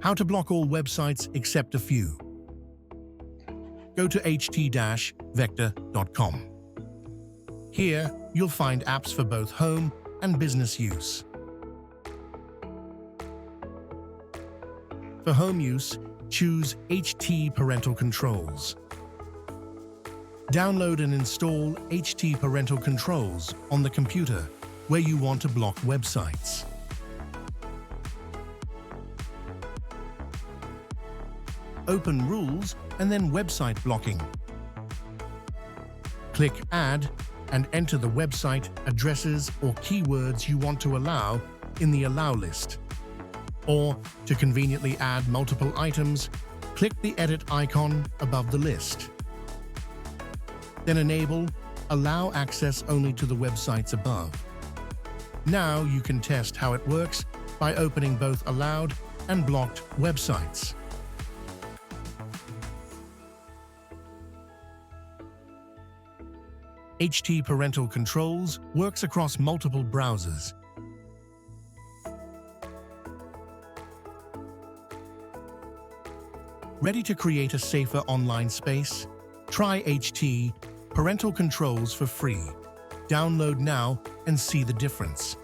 How to block all websites except a few. Go to ht-vector.com. Here, you'll find apps for both home and business use. For home use, choose HT Parental Controls. Download and install HT Parental Controls on the computer where you want to block websites. Open Rules and then Website Blocking. Click Add and enter the website addresses or keywords you want to allow in the Allow list. Or, to conveniently add multiple items, click the edit icon above the list. Then enable Allow access only to the websites above. Now you can test how it works by opening both allowed and blocked websites. HT Parental Controls works across multiple browsers. Ready to create a safer online space? Try HT Parental Controls for free. Download now and see the difference.